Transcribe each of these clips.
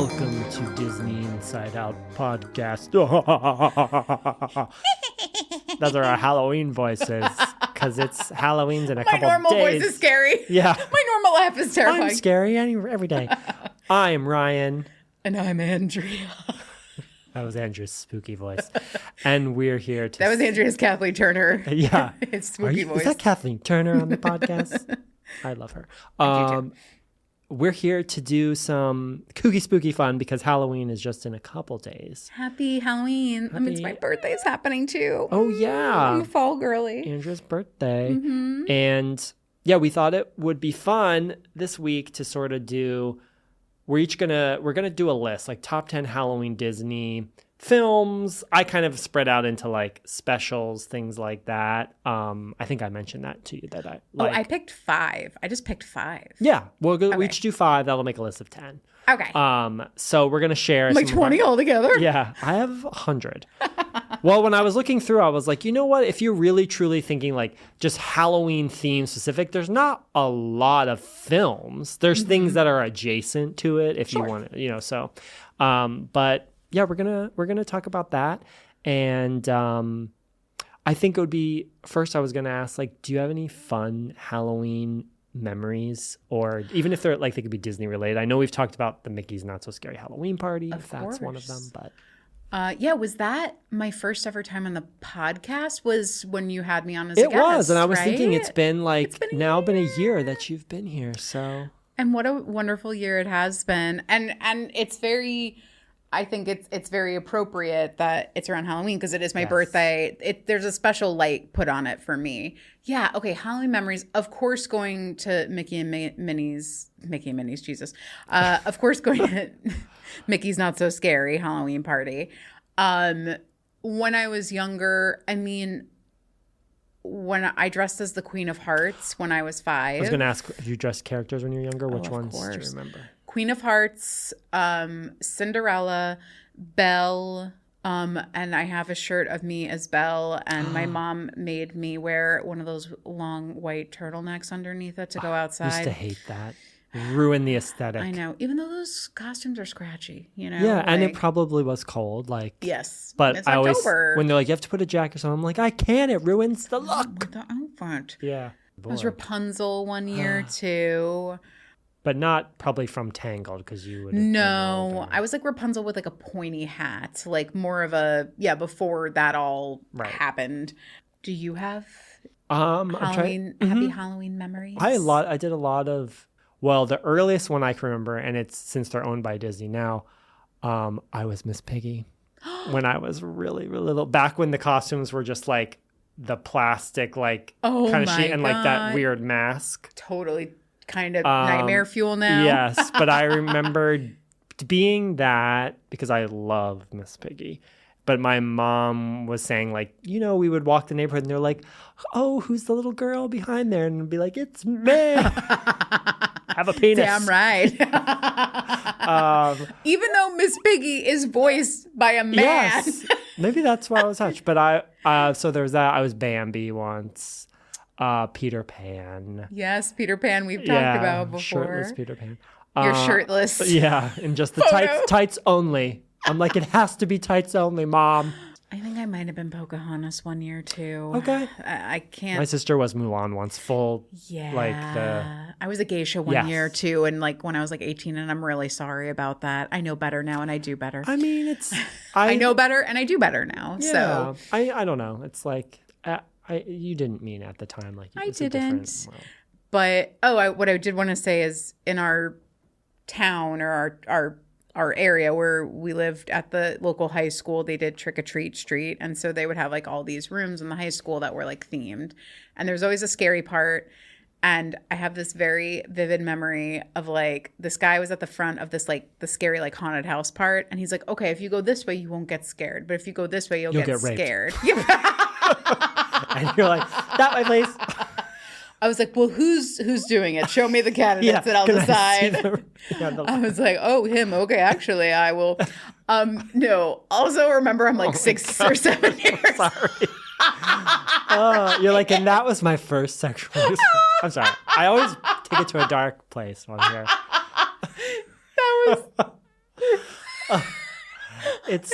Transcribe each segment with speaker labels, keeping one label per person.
Speaker 1: Welcome to Disney Inside Out podcast. Those are our Halloween voices because it's Halloween's in a couple days.
Speaker 2: My normal voice is scary.
Speaker 1: Yeah.
Speaker 2: My normal laugh is terrifying.
Speaker 1: I'm scary every day. I'm Ryan.
Speaker 2: And I'm Andrea.
Speaker 1: That was Andrew's spooky voice. And we're here to...
Speaker 2: That was Andrea's Kathleen Turner.
Speaker 1: Yeah.
Speaker 2: It's spooky voice.
Speaker 1: Is that Kathleen Turner on the podcast? I love her.
Speaker 2: I do too.
Speaker 1: We're here to do some kooky spooky fun because Halloween is just in a couple days.
Speaker 2: Happy Halloween. I mean, it's my birthday's happening too.
Speaker 1: Oh, yeah.
Speaker 2: I'm a fall girly.
Speaker 1: Andrew's birthday. Mm-hmm. And yeah, we thought it would be fun this week to sort of do... We're gonna do a list, like top 10 Halloween Disney films. I kind of spread out into like specials, things like that. I think I mentioned that to you that I like.
Speaker 2: Oh, I picked 5. I just picked 5.
Speaker 1: Yeah, we each do 5. That'll make a list of 10.
Speaker 2: Okay.
Speaker 1: So we're gonna share
Speaker 2: like 20 altogether.
Speaker 1: Yeah, I have 100. Well, when I was looking through, I was like, you know what? If you're really truly thinking like just Halloween theme specific, there's not a lot of films. There's things that are adjacent to it if you want to, so. But yeah, we're gonna talk about that, and I think it would be first. I was gonna ask, like, do you have any fun Halloween memories, or even if they're like they could be Disney related? I know we've talked about the Mickey's Not So Scary Halloween Party, if that's one of them, but.
Speaker 2: Yeah, was that my first ever time on the podcast? Was when you had me on as a guest? It was,
Speaker 1: and I was thinking it's been a year that you've been here. So,
Speaker 2: and what a wonderful year it has been, and it's very. I think it's very appropriate that it's around Halloween because it is my birthday. There's a special light put on it for me. Yeah. Okay. Halloween memories. Of course, going to Mickey and Minnie's, Jesus. Of course, going to Mickey's Not So Scary Halloween Party. When I was younger, I mean, when I dressed as the Queen of Hearts when I was 5.
Speaker 1: I was going to ask if you dressed characters when you were younger. Which ones do you remember?
Speaker 2: Queen of Hearts, Cinderella, Belle, and I have a shirt of me as Belle, and my mom made me wear one of those long white turtlenecks underneath it to go outside.
Speaker 1: I used to hate that. Ruin the aesthetic.
Speaker 2: I know. Even though those costumes are scratchy,
Speaker 1: Yeah, and it probably was cold.
Speaker 2: Yes.
Speaker 1: But
Speaker 2: it's
Speaker 1: October.
Speaker 2: October.
Speaker 1: When they're like, you have to put a jacket on, I'm like, I can't. It ruins the look.
Speaker 2: The outfit.
Speaker 1: Yeah.
Speaker 2: I was Rapunzel one year, too.
Speaker 1: But not probably from Tangled because you would.
Speaker 2: No, I was like Rapunzel with like a pointy hat, like more of a before that all happened. Do you have Halloween happy Halloween memories?
Speaker 1: I did a lot of. Well, the earliest one I can remember, and it's since they're owned by Disney now. I was Miss Piggy when I was really, really little. Back when the costumes were just like the plastic, like kind of sheet and like that weird mask.
Speaker 2: Totally. Kind of nightmare fuel now.
Speaker 1: Yes, but I remember being that because I love Miss Piggy. But my mom was saying, like, we would walk the neighborhood and they're like, oh, who's the little girl behind there? And I'd be like, it's me. Have a penis.
Speaker 2: Damn right. Even though Miss Piggy is voiced by a man.
Speaker 1: Yes. Maybe that's why I was touched. But so there was that. I was Bambi once. Peter Pan.
Speaker 2: Yes, Peter Pan we've talked about before.
Speaker 1: Shirtless Peter Pan.
Speaker 2: You're shirtless.
Speaker 1: Yeah, and just the tights only. I'm like, it has to be tights only, Mom.
Speaker 2: I think I might have been Pocahontas one year too.
Speaker 1: Okay.
Speaker 2: I can't.
Speaker 1: My sister was Mulan once, full.
Speaker 2: Yeah. I was a geisha one year too, and like when I was like 18, and I'm really sorry about that. I know better now, and I do better.
Speaker 1: I mean, it's.
Speaker 2: I know better, and I do better now. Yeah. So
Speaker 1: I don't know. It's like. You didn't mean at the time like
Speaker 2: I didn't. But what I did want to say is in our town or our area where we lived at the local high school, they did Trick or Treat Street, and so they would have like all these rooms in the high school that were like themed, and there's always a scary part. And I have this very vivid memory of like this guy was at the front of this like the scary like haunted house part, and he's like, okay, if you go this way you won't get scared, but if you go this way you'll get scared.
Speaker 1: And you're like, that way, please.
Speaker 2: I was like, well, who's doing it? Show me the candidates and I'll decide. I was like, oh, him. Okay, actually, I will. No. Also, remember, I'm like 6 or 7 years.
Speaker 1: Sorry. You're like, and that was my first sexual experience. I'm sorry. I always take it to a dark place on here.
Speaker 2: That was
Speaker 1: It's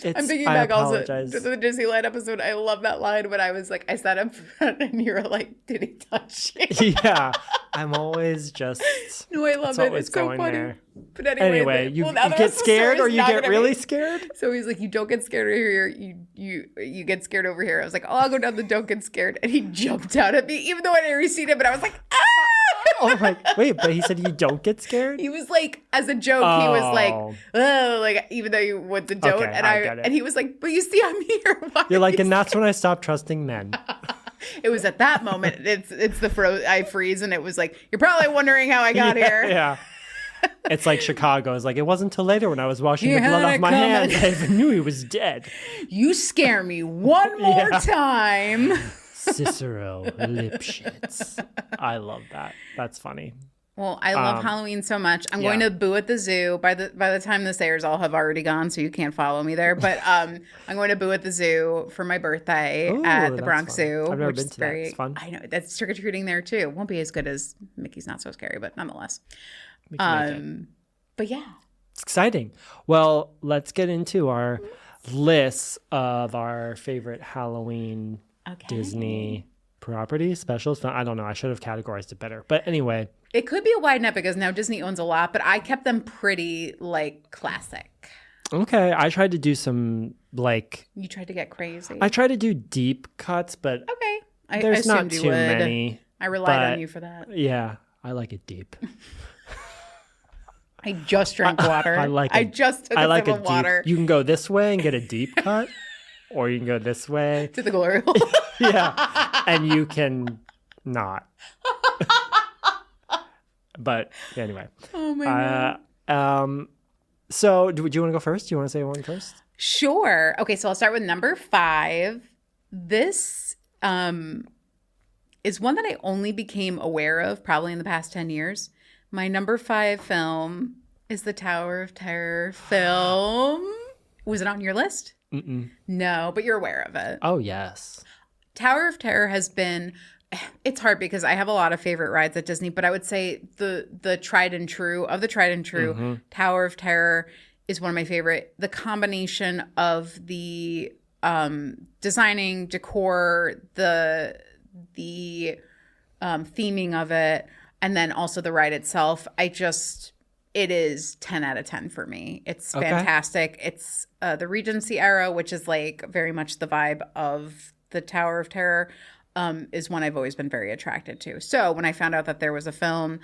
Speaker 2: I'm thinking
Speaker 1: I
Speaker 2: back also
Speaker 1: apologize.
Speaker 2: to the Disneyland episode. I love that line when I was like, I sat up front and you were like, did he touch you?
Speaker 1: Yeah, I'm always just.
Speaker 2: No, I love it. It's so funny.
Speaker 1: There.
Speaker 2: But anyway,
Speaker 1: you
Speaker 2: now the
Speaker 1: get
Speaker 2: rest of the
Speaker 1: scared
Speaker 2: story
Speaker 1: or
Speaker 2: is
Speaker 1: you
Speaker 2: not
Speaker 1: get
Speaker 2: gonna
Speaker 1: really
Speaker 2: be-
Speaker 1: scared.
Speaker 2: So he's like, you don't get scared over here. You get scared over here. I was like, oh, I'll go down the don't get scared. And he jumped out at me, even though I'd already seen him. And I was like, ah!
Speaker 1: Oh my, wait, but he said you don't get scared?
Speaker 2: He was like, as a joke, he was like, oh, like, even though you would the don't.
Speaker 1: Okay,
Speaker 2: and
Speaker 1: I get it.
Speaker 2: and he was like, but you see, I'm here. Why
Speaker 1: You're
Speaker 2: are
Speaker 1: like,
Speaker 2: you
Speaker 1: and that's when I stopped trusting men.
Speaker 2: It was at that moment. It's the I freeze, and it was like, you're probably wondering how I got here.
Speaker 1: Yeah. It's like Chicago. It's like, it wasn't till later when I was washing
Speaker 2: You
Speaker 1: the blood
Speaker 2: had
Speaker 1: off
Speaker 2: it
Speaker 1: my hands.
Speaker 2: coming.
Speaker 1: I even knew he was dead.
Speaker 2: You scare me one more time.
Speaker 1: Cicero Lipschitz. I love that. That's funny.
Speaker 2: Well, I love Halloween so much. I'm going to Boo at the Zoo. By the time this airs, I'll have already gone, so you can't follow me there. But I'm going to Boo at the Zoo for my birthday at the Bronx
Speaker 1: fun.
Speaker 2: Zoo.
Speaker 1: I've never
Speaker 2: which
Speaker 1: been
Speaker 2: is
Speaker 1: to that. It's fun.
Speaker 2: I know. That's trick-or-treating there, too. Won't be as good as Mickey's Not So Scary, but nonetheless.
Speaker 1: We can make it.
Speaker 2: But yeah.
Speaker 1: It's exciting. Well, let's get into our list of our favorite Halloween Disney properties, specials. I don't know. I should have categorized it better. But anyway.
Speaker 2: It could be a wide net because now Disney owns a lot, but I kept them pretty, like, classic.
Speaker 1: Okay. I tried to do some, like...
Speaker 2: You tried to get crazy.
Speaker 1: I tried to do deep cuts, but
Speaker 2: Okay.
Speaker 1: there's
Speaker 2: I
Speaker 1: not
Speaker 2: assumed you
Speaker 1: too
Speaker 2: would.
Speaker 1: many.
Speaker 2: I relied
Speaker 1: but
Speaker 2: on you for that.
Speaker 1: Yeah. I like it deep.
Speaker 2: I just drank water. I just took a sip of water.
Speaker 1: You can go this way and get a deep cut, or you can go this way.
Speaker 2: To the glory hole.
Speaker 1: Yeah. And you can not. But anyway.
Speaker 2: Oh my God.
Speaker 1: So do you want to go first? Do you want to say one first?
Speaker 2: Sure. Okay, so I'll start with number 5. This is one that I only became aware of probably in the past 10 years. My number 5 film is the Tower of Terror film. Was it on your list?
Speaker 1: Mm-mm.
Speaker 2: No, but you're aware of it.
Speaker 1: Oh, yes.
Speaker 2: Tower of Terror has been... It's hard because I have a lot of favorite rides at Disney, but I would say the tried and true, Tower of Terror is one of my favorite. The combination of the designing, decor, the theming of it, and then also the ride itself. It is 10 out of 10 for me. It's fantastic. It's the Regency era, which is like very much the vibe of the Tower of Terror. Is one I've always been very attracted to. So when I found out that there was a film,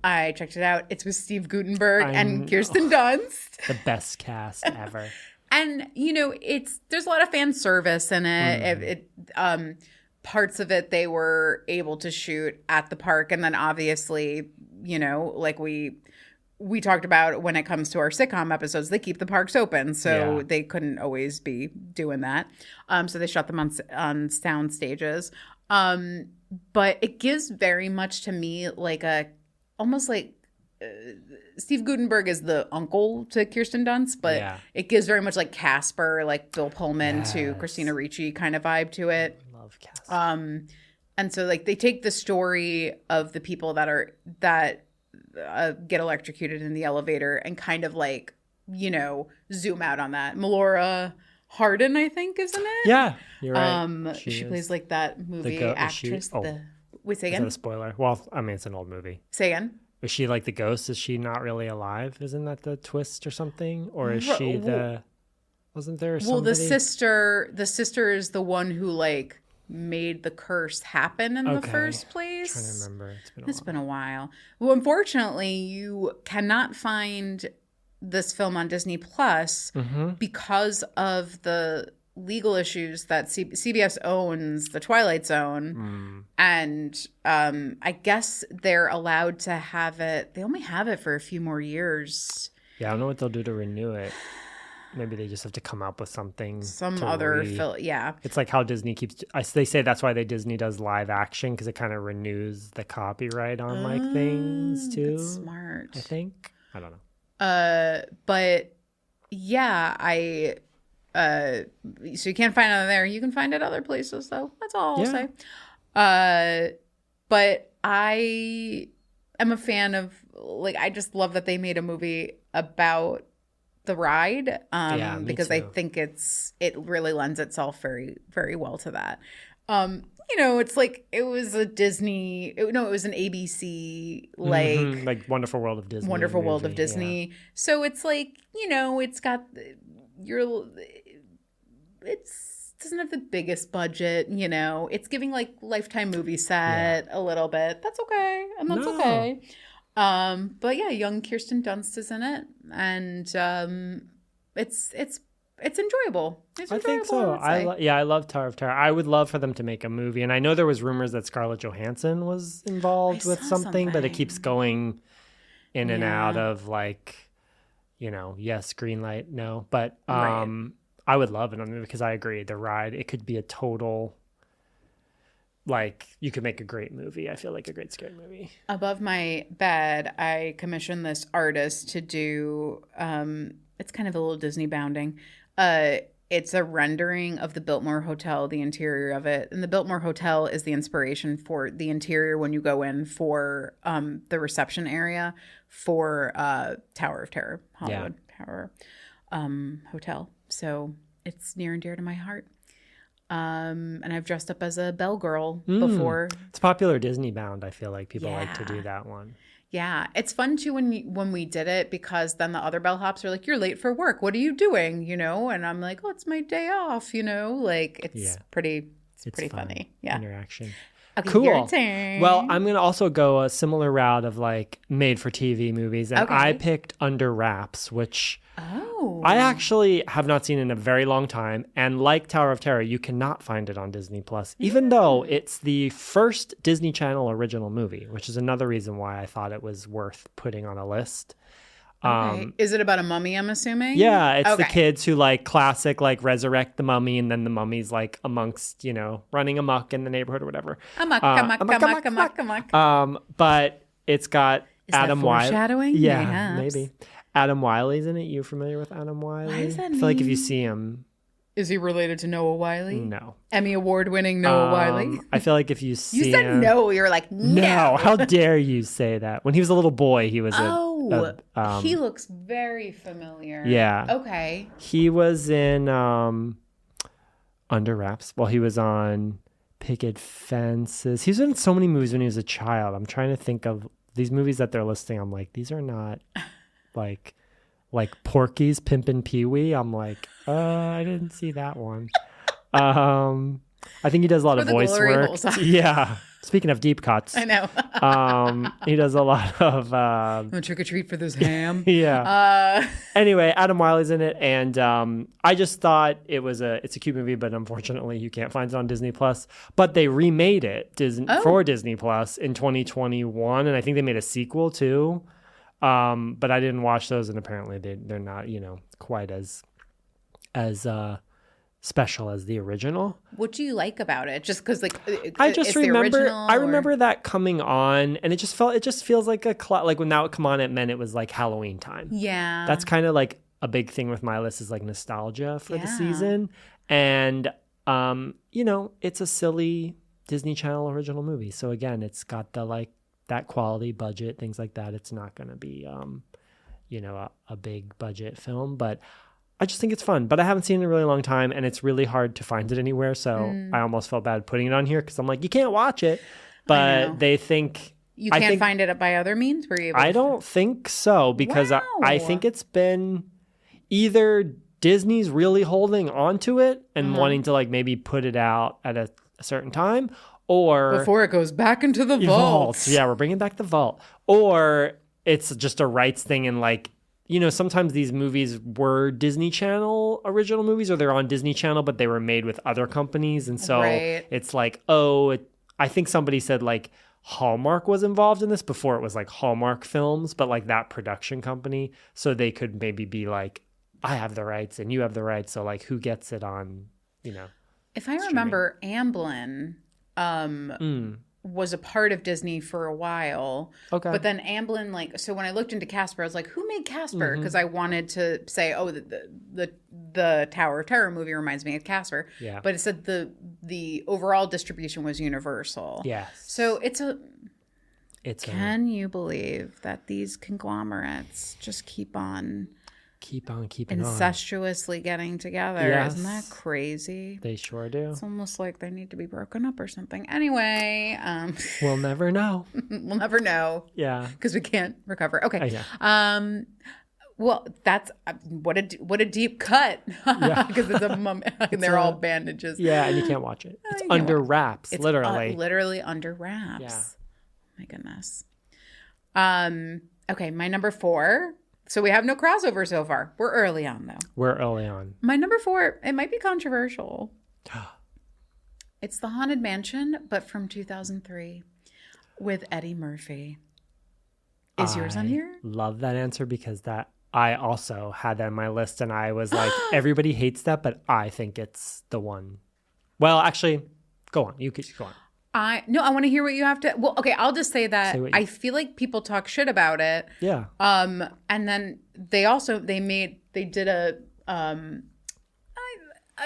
Speaker 2: I checked it out. It's with Steve Guttenberg and Kirsten Dunst.
Speaker 1: The best cast ever.
Speaker 2: And, you know, there's a lot of fan service in it. Parts of it they were able to shoot at the park. And then obviously, you know, like we talked about when it comes to our sitcom episodes, they keep the parks open. So they couldn't always be doing that. So they shot them on sound stages. But it gives very much to me like almost like Steve Guttenberg is the uncle to Kirsten Dunst, but it gives very much like Casper, like Bill Pullman to Christina Ricci kind of vibe to it.
Speaker 1: I love Casper.
Speaker 2: And so like they take the story of the people that get electrocuted in the elevator and kind of like, you know, zoom out on that. Melora Hardin, I think, isn't it?
Speaker 1: Yeah, you're right.
Speaker 2: She plays like that movie actress. Wait, say again?
Speaker 1: Is that a spoiler? Well, I mean, it's an old movie.
Speaker 2: Say again?
Speaker 1: Is she like the ghost? Is she not really alive? Isn't that the twist or something? Or is she the... Wasn't there somebody?
Speaker 2: Well, the sister is the one who like made the curse happen in the first place.
Speaker 1: I'm trying to remember.
Speaker 2: It's been a while. Well, unfortunately, you cannot find this film on Disney Plus because of the legal issues that CBS owns the Twilight Zone. And I guess they're allowed to have it. They only have it for a few more years.
Speaker 1: Yeah, I don't know what they'll do to renew it. Maybe they just have to come up with something.
Speaker 2: Some other film, yeah.
Speaker 1: It's like how Disney keeps... They say that's why Disney does live action, because it kind of renews the copyright on like things too.
Speaker 2: That's smart.
Speaker 1: I think. I don't know.
Speaker 2: But yeah, so you can't find it there. You can find it other places though. That's all I'll say. But I am a fan of, like, I just love that they made a movie about the ride,
Speaker 1: me
Speaker 2: because I
Speaker 1: too.
Speaker 2: think it really lends itself very, very well to that. It's like it was a Disney. It was an ABC
Speaker 1: Like Wonderful World of Disney.
Speaker 2: Wonderful World of
Speaker 1: movie,
Speaker 2: Disney. So it's like it's got it's doesn't have the biggest budget. It's giving like Lifetime movie set a little bit. That's okay, and that's okay. But yeah, young Kirsten Dunst is in it, and it's enjoyable. It's enjoyable.
Speaker 1: I think so. I love Tower of Terror. I would love for them to make a movie, and I know there was rumors that Scarlett Johansson was involved with something, but it keeps going in and out of like, yes, green light, no. But I would love it because I agree. The ride, it could be a total. Like, you could make a great movie. I feel like a great scary movie.
Speaker 2: Above my bed, I commissioned this artist to do, it's kind of a little Disney bounding. It's a rendering of the Biltmore Hotel, the interior of it. And the Biltmore Hotel is the inspiration for the interior when you go in for the reception area for Tower of Terror, Hollywood Tower Hotel. So it's near and dear to my heart. And I've dressed up as a bell girl before.
Speaker 1: It's popular Disney bound. I feel like people like to do that one.
Speaker 2: Yeah, it's fun too when we did it, because then the other bellhops are like, "You're late for work. What are you doing?" And I'm like, "Oh, it's my day off." Like it's pretty funny. Yeah,
Speaker 1: interaction.
Speaker 2: Okay,
Speaker 1: cool.
Speaker 2: Your turn.
Speaker 1: Well, I'm gonna also go a similar route of like made for TV movies, and I picked Under Wraps, which I actually have not seen in a very long time. And like Tower of Terror, you cannot find it on Disney Plus, even though it's the first Disney Channel original movie, which is another reason why I thought it was worth putting on a list.
Speaker 2: Is it about a mummy, I'm assuming?
Speaker 1: Yeah, it's the kids who like classic like resurrect the mummy, and then the mummy's like amongst, running amok in the neighborhood or whatever.
Speaker 2: Amok.
Speaker 1: But it's got Adam Wiley.
Speaker 2: Foreshadowing?
Speaker 1: Yeah, maybe. Adam Wiley's in it. You familiar with Adam Wiley?
Speaker 2: Why does that
Speaker 1: I feel like if you see him.
Speaker 2: Is he related to Noah Wiley?
Speaker 1: No.
Speaker 2: Emmy Award winning Noah Wiley?
Speaker 1: I feel like if you see
Speaker 2: You said
Speaker 1: him,
Speaker 2: no. You were like, no.
Speaker 1: How dare you say that? When he was a little boy, he was
Speaker 2: he looks very familiar.
Speaker 1: Yeah.
Speaker 2: Okay.
Speaker 1: He was in Under Wraps. Well, he was on Picket Fences. He was in so many movies when he was a child. I'm trying to think of these movies that they're listing. I'm like, these are not like Porky's Pimpin' Pee-wee. I'm like, I didn't see that one. I think he does a lot of voice work. Yeah. Speaking of deep cuts.
Speaker 2: I know.
Speaker 1: He does a lot of
Speaker 2: trick or treat for this ham.
Speaker 1: Yeah. Anyway, Adam Wiley's in it, and I just thought it's a cute movie, but unfortunately you can't find it on Disney Plus. But they remade it for Disney Plus in 2021, and I think they made a sequel too. But I didn't watch those, and apparently they're not, quite as special as the original.
Speaker 2: What do you like about it? Just because, like,
Speaker 1: I remember that coming on, and it just feels like like when that would come on, it meant it was like Halloween time.
Speaker 2: Yeah,
Speaker 1: that's kind of like a big thing with my list is like nostalgia for the season, and it's a silly Disney Channel original movie. So again, it's got the like that quality budget, things like that. It's not going to be, a big budget film, but I just think it's fun. But I haven't seen it in a really long time, and it's really hard to find it anywhere. So I almost felt bad putting it on here because I'm like, you can't watch it. But they think
Speaker 2: you can't find it by other means. Were you able
Speaker 1: I don't think so, because I think it's been either Disney's really holding on to it and wanting to like maybe put it out at a certain time, or
Speaker 2: before it goes back into the vault.
Speaker 1: Yeah, we're bringing back the vault. Or it's just a rights thing, and like, sometimes these movies were Disney Channel original movies, or they're on Disney Channel, but they were made with other companies. And so it's like, I think somebody said like Hallmark was involved in this before it was like Hallmark Films, but like that production company. So they could maybe be like, I have the rights and you have the rights. So like, who gets it on,
Speaker 2: If I remember, Amblin was a part of Disney for a while. Okay. But then Amblin, so when I looked into Casper, I was like, who made Casper? Because I wanted to say, the Tower of Terror movie reminds me of Casper. Yeah. But it said the overall distribution was Universal.
Speaker 1: Yes.
Speaker 2: So can you believe that these conglomerates just keep on
Speaker 1: keep on keeping on.
Speaker 2: Incestuously getting together.
Speaker 1: Yes.
Speaker 2: Isn't that crazy?
Speaker 1: They sure do.
Speaker 2: It's almost like they need to be broken up or something. Anyway,
Speaker 1: we'll never know.
Speaker 2: we'll never know.
Speaker 1: Yeah.
Speaker 2: Because we can't recover. Okay.
Speaker 1: Yeah.
Speaker 2: Well, that's what a deep cut. Because it's a mummy. They're all bandages.
Speaker 1: Yeah, and you can't watch it. It's under wraps,
Speaker 2: it's
Speaker 1: literally.
Speaker 2: Literally under wraps.
Speaker 1: Yeah.
Speaker 2: My goodness. Okay, my number 4. So we have no crossover so far. We're early on, though.
Speaker 1: We're early on.
Speaker 2: My number 4, it might be controversial. It's The Haunted Mansion, but from 2003 with Eddie Murphy. Is yours on here?
Speaker 1: Love that answer because I also had that on my list and I was like, everybody hates that, but I think it's the one. Well, actually, go on. You could go on.
Speaker 2: I want to hear what you have to. Well, okay, I'll just say that I feel like people talk shit about it.
Speaker 1: Yeah.
Speaker 2: And then they did a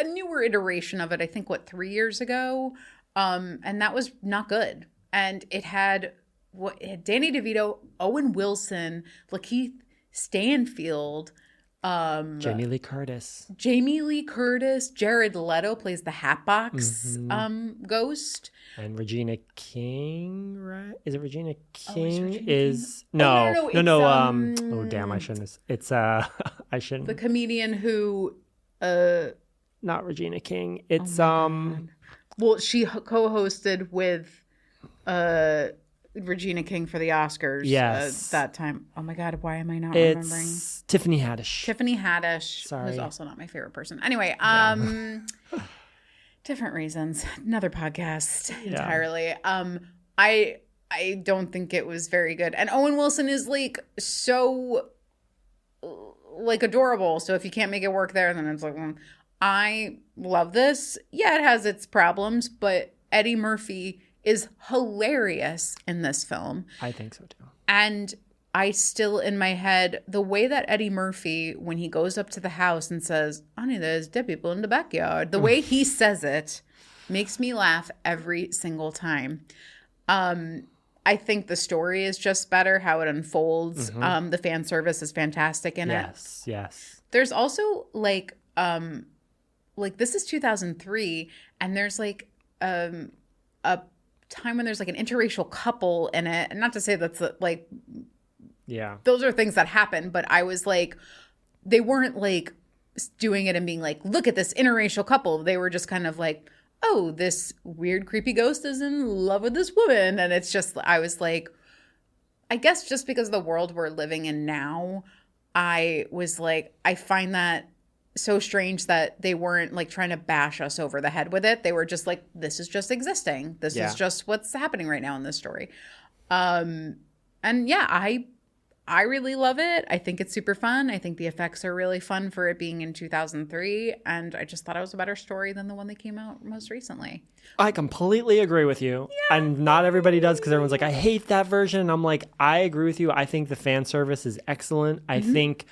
Speaker 2: newer iteration of it. I think 3 years ago, and that was not good. And it had Danny DeVito, Owen Wilson, Lakeith Stanfield.
Speaker 1: Jamie Lee Curtis,
Speaker 2: Jared Leto plays the Hatbox ghost,
Speaker 1: and Regina King, right? Is it Regina King?
Speaker 2: No.
Speaker 1: Oh damn! I shouldn't. It's I shouldn't.
Speaker 2: The comedian who,
Speaker 1: not Regina King. It's
Speaker 2: Well, she co-hosted with, Regina King for the Oscars.
Speaker 1: Yes.
Speaker 2: That time. Oh my God, why am I not remembering?
Speaker 1: Tiffany Haddish.
Speaker 2: Tiffany Haddish.
Speaker 1: Sorry.
Speaker 2: Who's also not my favorite person. Anyway, different reasons. Another podcast entirely. I don't think it was very good. And Owen Wilson is so adorable. So if you can't make it work there, then it's I love this. Yeah, it has its problems, but Eddie Murphy is hilarious in this film.
Speaker 1: I think so too.
Speaker 2: And I still, in my head, the way that Eddie Murphy, when he goes up to the house and says, honey, there's dead people in the backyard, the way he says it makes me laugh every single time. I think the story is just better, how it unfolds. The fan service is fantastic in it.
Speaker 1: Yes.
Speaker 2: There's also this is 2003, and there's a time when there's an interracial couple in it. And not to say that's those are things that happen, but I was they weren't doing it and being look at this interracial couple. They were just kind of oh, this weird creepy ghost is in love with this woman. And it's just, I was I guess just because of the world we're living in now, I was I find that so strange that they weren't trying to bash us over the head with it. They were just this is just existing. This is just what's happening right now in this story. And yeah, I really love it. I think it's super fun. I think the effects are really fun for it being in 2003. And I just thought it was a better story than the one that came out most recently.
Speaker 1: I completely agree with you. Yeah. And not everybody does because everyone's I hate that version. I'm I agree with you. I think the fan service is excellent. I think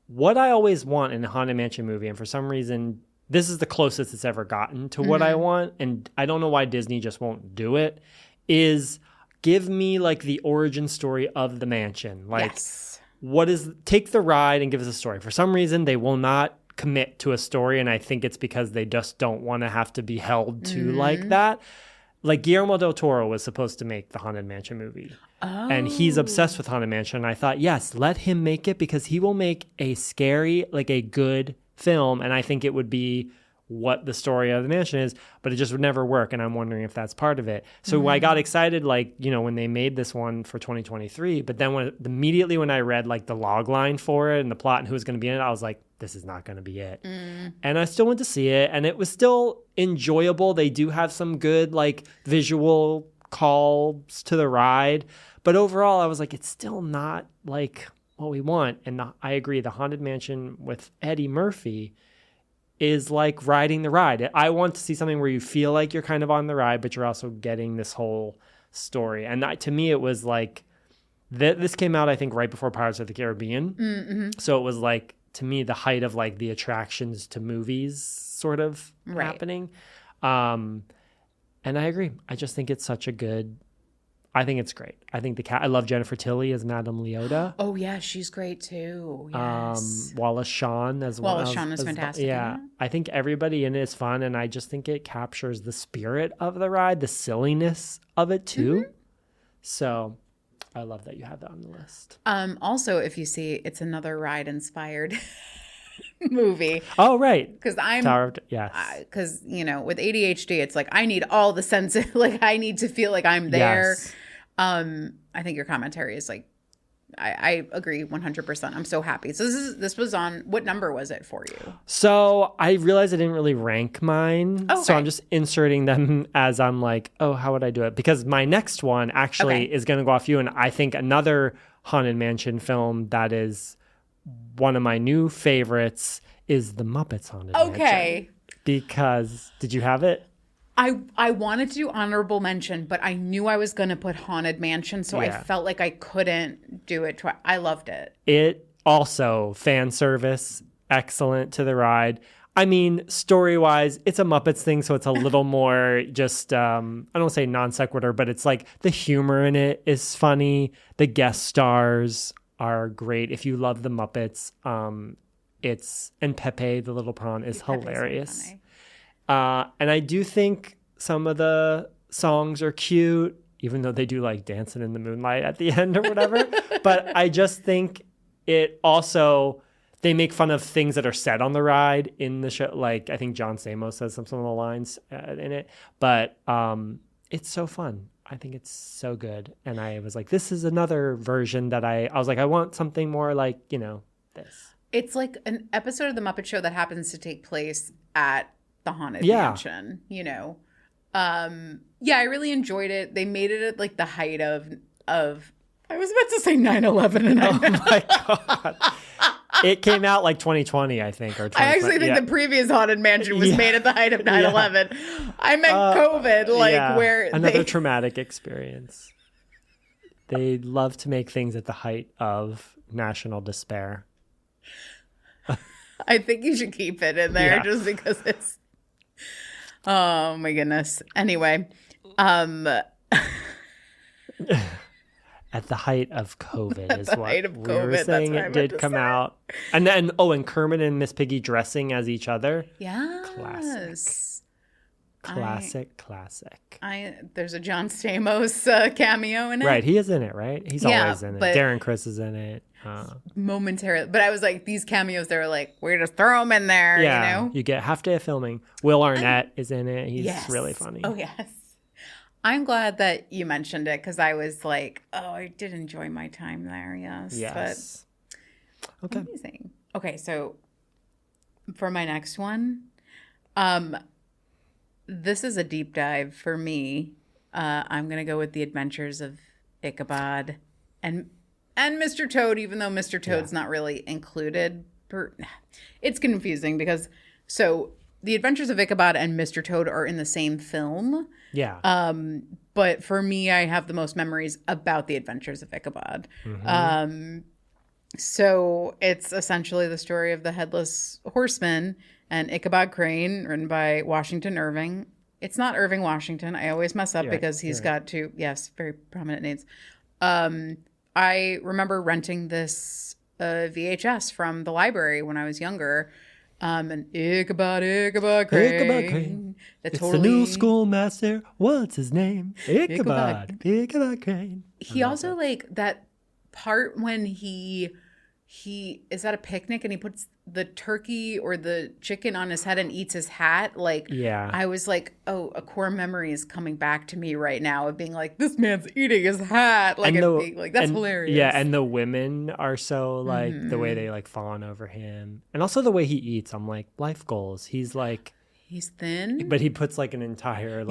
Speaker 1: what I always want in a Haunted Mansion movie, and for some reason, this is the closest it's ever gotten to what I want, and I don't know why Disney just won't do it, is give me the origin story of the mansion. Take the ride and give us a story. For some reason, they will not commit to a story, and I think it's because they just don't want to have to be held to that. Guillermo del Toro was supposed to make the Haunted Mansion movie. Oh. And he's obsessed with Haunted Mansion. And I thought, yes, let him make it because he will make a scary, a good film. And I think it would be what the story of the mansion is, but it just would never work. And I'm wondering if that's part of it. So I got excited, when they made this one for 2023. But then immediately when I read the log line for it and the plot and who was going to be in it, I was this is not going to be it. And I still went to see it, and it was still enjoyable. They do have some good visual calls to the ride, but overall I was it's still not what we want. And I agree, the Haunted Mansion with Eddie Murphy is riding the ride. I want to see something where you feel you're kind of on the ride, but you're also getting this whole story. And to me it was this came out I think right before Pirates of the Caribbean. So it was to me the height of the attractions to movies sort of happening. And I agree. I just think it's such a good I think it's great. I think I love Jennifer Tilly as Madame Leota.
Speaker 2: Oh yeah, she's great too. Yes.
Speaker 1: Wallace Shawn as well.
Speaker 2: Wallace Shawn is fantastic.
Speaker 1: Yeah, I think everybody in it is fun, and I just think it captures the spirit of the ride, the silliness of it too. Mm-hmm. So I love that you have that on the list.
Speaker 2: Also, if you see, it's another ride inspired movie.
Speaker 1: Oh, right.
Speaker 2: Because
Speaker 1: yes.
Speaker 2: Because, with ADHD, it's like, I need all the senses. Like, I need to feel like I'm there.
Speaker 1: Yes.
Speaker 2: I think your commentary is like, I agree 100%. I'm so happy. So this was on, what number was it for you?
Speaker 1: So I realized I didn't really rank mine.
Speaker 2: Okay.
Speaker 1: So I'm just inserting them as I'm like, oh, how would I do it? Because my next one actually is going to go off you. And I think another Haunted Mansion film that is one of my new favorites is The Muppets Haunted Mansion. Because, did you have it?
Speaker 2: I wanted to do honorable mention, but I knew I was going to put Haunted Mansion, so I felt like I couldn't do it twice. I loved it.
Speaker 1: It also, fan service, excellent to the ride. I mean, story-wise, it's a Muppets thing, so it's a little more just, I don't say non sequitur, but it's like the humor in it is funny. The guest stars are great. If you love the Muppets, and Pepe the Little Prawn is hilarious. So and I do think some of the songs are cute, even though they do like Dancing in the Moonlight at the end or whatever. But I just think it also, they make fun of things that are said on the ride in the show. Like I think John Stamos says some of the lines in it, but it's so fun. I think it's so good. And I was like, this is another version that I was like, I want something more like, this.
Speaker 2: It's like an episode of The Muppet Show that happens to take place at the Haunted Mansion, I really enjoyed it. They made it at like the height of I was about to say 9/11 and
Speaker 1: oh my god. It came out like 2020, I think, or 2020.
Speaker 2: I actually think the previous Haunted Mansion was made at the height of 9/11. I meant COVID, where
Speaker 1: another traumatic experience. They love to make things at the height of national despair.
Speaker 2: I think you should keep it in there just because it's. Oh my goodness. Anyway,
Speaker 1: at the height of COVID is what we were saying. It did come out, and then and Kermit and Miss Piggy dressing as each other.
Speaker 2: Yes,
Speaker 1: classic.
Speaker 2: There's a John Stamos cameo in it.
Speaker 1: Right, he is in it. Right, he's always in it. Darren Criss is in it.
Speaker 2: Momentarily, but I was like, these cameos, they were like, we're just throw them in there.
Speaker 1: You get half day of filming. Will Arnett is in it. He's really funny.
Speaker 2: Oh yes, I'm glad that you mentioned it because I was like, oh, I did enjoy my time there. Yes. But amazing. Okay, so for my next one, this is a deep dive for me. I'm gonna go with The Adventures of Ichabod and Mr. Toad, even though Mr. Toad's not really included. It's confusing because The Adventures of Ichabod and Mr. Toad are in the same film.
Speaker 1: Yeah.
Speaker 2: But for me, I have the most memories about The Adventures of Ichabod. Mm-hmm. So it's essentially the story of the Headless Horseman and Ichabod Crane, written by Washington Irving. It's not Irving Washington. I always mess up because he's got two, very prominent names. I remember renting this VHS from the library when I was younger. And Ichabod Crane.
Speaker 1: It's the new schoolmaster. What's his name? Ichabod Crane.
Speaker 2: He also that part when he is at a picnic and he puts the turkey or the chicken on his head and eats his hat. I was like, oh, a core memory is coming back to me right now of being like, this man's eating his hat. That's hilarious.
Speaker 1: Yeah, and the women are so the way they fawn over him. And also the way he eats. I'm like, life goals. He's
Speaker 2: thin.
Speaker 1: But he puts an entire